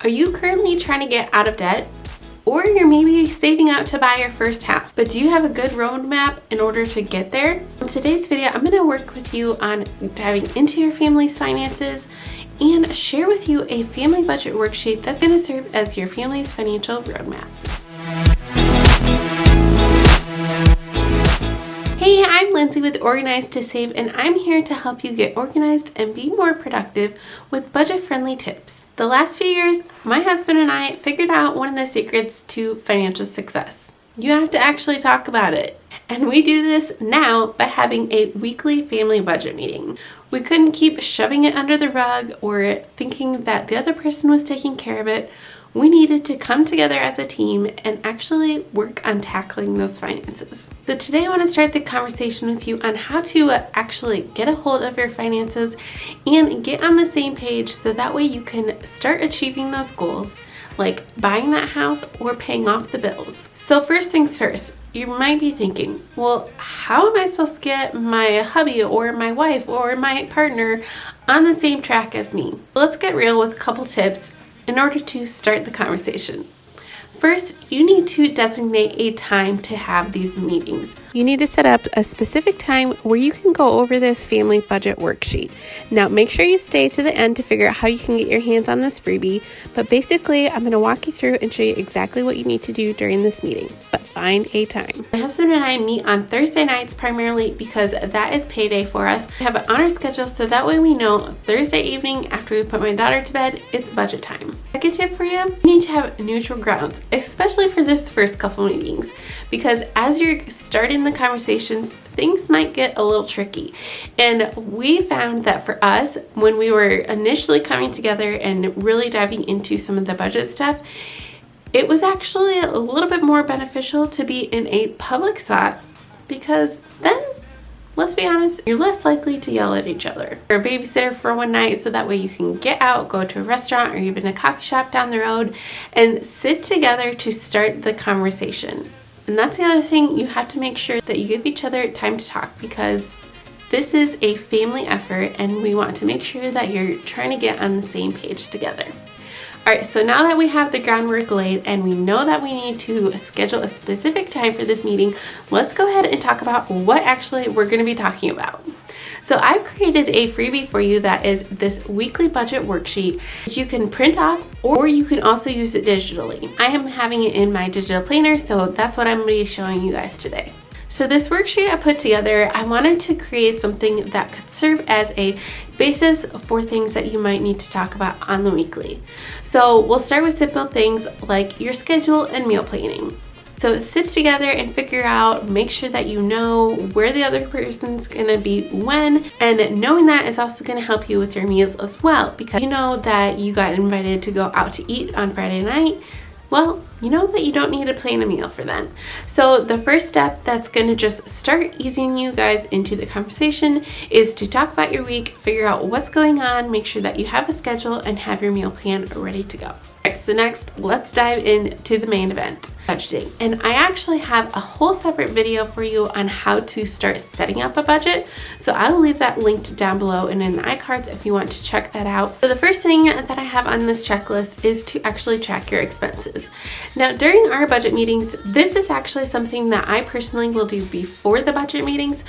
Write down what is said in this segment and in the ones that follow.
Are you currently trying to get out of debt? Or you're maybe saving up to buy your first house, but do you have a good roadmap in order to get there? In today's video, I'm going to work with you on diving into your family's finances and share with you a family budget worksheet that's going to serve as your family's financial roadmap. Hey, I'm Lindsay with Organized to Save, and I'm here to help you get organized and be more productive with budget-friendly tips. The last few years, my husband and I figured out one of the secrets to financial success. You have to actually talk about it. And we do this now by having a weekly family budget meeting. We couldn't keep shoving it under the rug or thinking that the other person was taking care of it. We needed to come together as a team and actually work on tackling those finances. So today I want to start the conversation with you on how to actually get a hold of your finances and get on the same page so that way you can start achieving those goals, like buying that house or paying off the bills. So first things first, you might be thinking, well, how am I supposed to get my hubby or my wife or my partner on the same track as me? Let's get real with a couple tips in order to start the conversation. First, you need to designate a time to have these meetings. You need to set up a specific time where you can go over this family budget worksheet. Now, make sure you stay to the end to figure out how you can get your hands on this freebie, but basically, I'm going to walk you through and show you exactly what you need to do during this meeting, but find a time. My husband and I meet on Thursday nights primarily because that is payday for us. We have it on our schedule so that way we know Thursday evening after we put my daughter to bed, it's budget time. Second tip for you need to have neutral grounds, especially for this first couple meetings, because as you're starting the conversations, things might get a little tricky. And we found that for us, when we were initially coming together and really diving into some of the budget stuff, it was actually a little bit more beneficial to be in a public spot, because then, let's be honest, you're less likely to yell at each other. Or a babysitter for one night so that way you can get out, go to a restaurant or even a coffee shop down the road and sit together to start the conversation. And that's the other thing, you have to make sure that you give each other time to talk, because this is a family effort and we want to make sure that you're trying to get on the same page together. Alright, so now that we have the groundwork laid and we know that we need to schedule a specific time for this meeting, let's go ahead and talk about what actually we're going to be talking about. So I've created a freebie for you that is this weekly budget worksheet that you can print off, or you can also use it digitally. I am having it in my digital planner, so that's what I'm going to be showing you guys today. So this worksheet I put together, I wanted to create something that could serve as a basis for things that you might need to talk about on the weekly. So we'll start with simple things like your schedule and meal planning. So sit together and figure out, make sure that you know where the other person's gonna be when, and knowing that is also gonna help you with your meals as well, because you know that you got invited to go out to eat on Friday night. Well, you know that you don't need to plan a meal for then. So the first step that's going to just start easing you guys into the conversation is to talk about your week, figure out what's going on, make sure that you have a schedule and have your meal plan ready to go. Alright, so next, let's dive into the main event, budgeting. And I actually have a whole separate video for you on how to start setting up a budget. So I will leave that linked down below and in the iCards if you want to check that out. So the first thing that I have on this checklist is to actually track your expenses. Now, during our budget meetings, this is actually something that I personally will do before the budget meetings,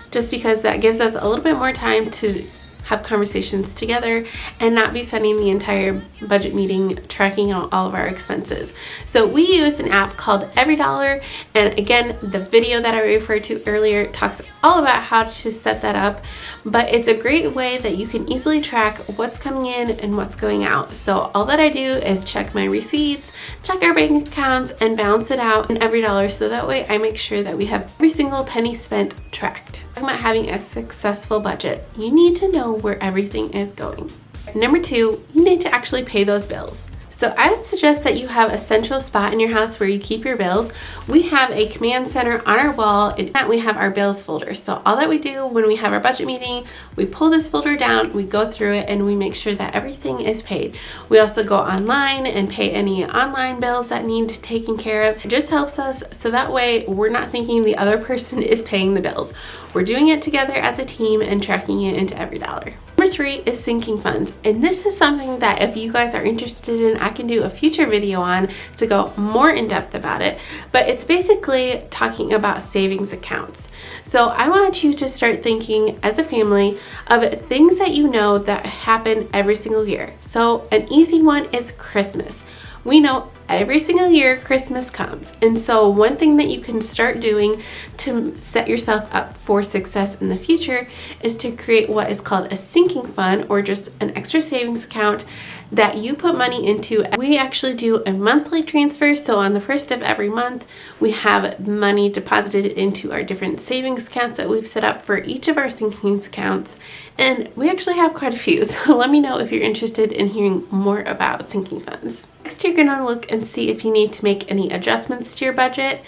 just because that gives us a little bit more time to have conversations together and not be spending the entire budget meeting tracking out all of our expenses. So we use an app called EVERYDOLLAR, and again, the video that I referred to earlier talks all about how to set that up, but it's a great way that you can easily track what's coming in and what's going out. So all that I do is check my receipts, check our bank accounts, and balance it out in EVERYDOLLAR, so that way I make sure that we have every single penny spent tracked. Talking about having a successful budget, you need to know where everything is going. Number two, you need to actually pay those bills. So I would suggest that you have a central spot in your house where you keep your bills. We have a command center on our wall, and that we have our bills folder. So all that we do when we have our budget meeting, we pull this folder down, we go through it, and we make sure that everything is paid. We also go online and pay any online bills that need taken care of. It just helps us so that way we're not thinking the other person is paying the bills. We're doing it together as a team and tracking it into EVERYDOLLAR. Number 3 is sinking funds, and this is something that if you guys are interested in, I can do a future video on to go more in depth about it, but it's basically talking about savings accounts. So I want you to start thinking as a family of things that you know that happen every single year. So an easy one is Christmas. We know every single year Christmas comes, and so one thing that you can start doing to set yourself up for success in the future is to create what is called a sinking fund, or just an extra savings account that you put money into. We actually do a monthly transfer, so on the first of every month we have money deposited into our different savings accounts that we've set up for each of our sinking accounts, and we actually have quite a few, so let me know if you're interested in hearing more about sinking funds. Next, you're going to look and see if you need to make any adjustments to your budget,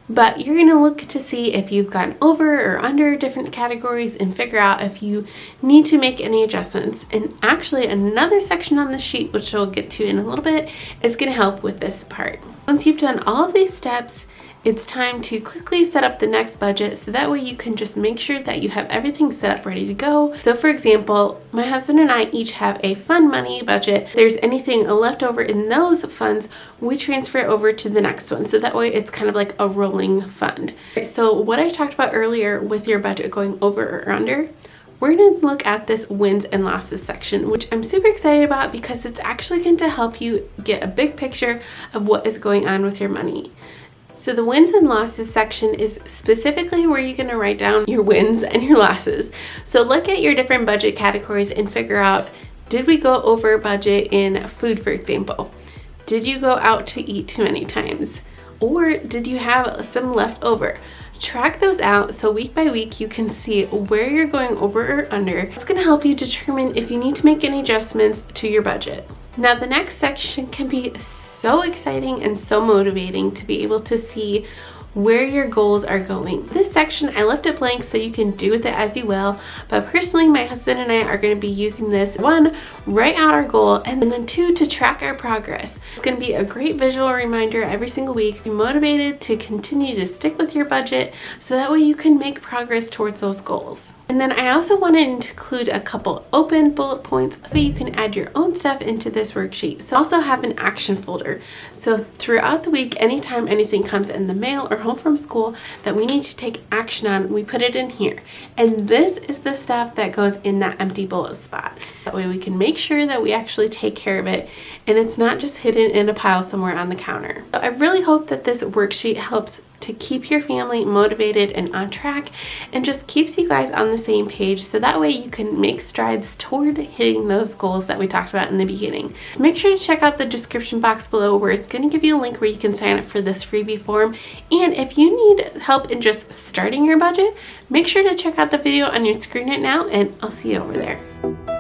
but you're going to look to see if you've gone over or under different categories and figure out if you need to make any adjustments. And actually another section on the sheet, which we'll get to in a little bit, is going to help with this part. Once you've done all of these steps, it's time to quickly set up the next budget, so that way you can just make sure that you have everything set up ready to go. So for example, my husband and I each have a fund money budget. If there's anything left over in those funds, we transfer it over to the next one, so that way it's kind of like a rolling fund. So what I talked about earlier with your budget going over or under, we're going to look at this wins and losses section, which I'm super excited about because it's actually going to help you get a big picture of what is going on with your money. So the wins and losses section is specifically where you're going to write down your wins and your losses. So look at your different budget categories and figure out, did we go over budget in food, for example? Did you go out to eat too many times? Or did you have some left over? Track those out so week by week you can see where you're going over or under. It's going to help you determine if you need to make any adjustments to your budget. Now the next section can be so exciting and so motivating to be able to see where your goals are going. This section I left it blank so you can do with it as you will, but personally my husband and I are going to be using this, 1, write out our goal, and then 2, to track our progress. It's going to be a great visual reminder every single week. Be motivated to continue to stick with your budget so that way you can make progress towards those goals. And then I also wanted to include a couple open bullet points so you can add your own stuff into this worksheet. So I also have an action folder. So throughout the week, anytime anything comes in the mail or home from school that we need to take action on, we put it in here. And this is the stuff that goes in that empty bullet spot. That way we can make sure that we actually take care of it and it's not just hidden in a pile somewhere on the counter. So I really hope that this worksheet helps to keep your family motivated and on track, and just keeps you guys on the same page, so that way you can make strides toward hitting those goals that we talked about in the beginning. So make sure to check out the description box below, where it's going to give you a link where you can sign up for this freebie form. And if you need help in just starting your budget, make sure to check out the video on your screen right now, and I'll see you over there.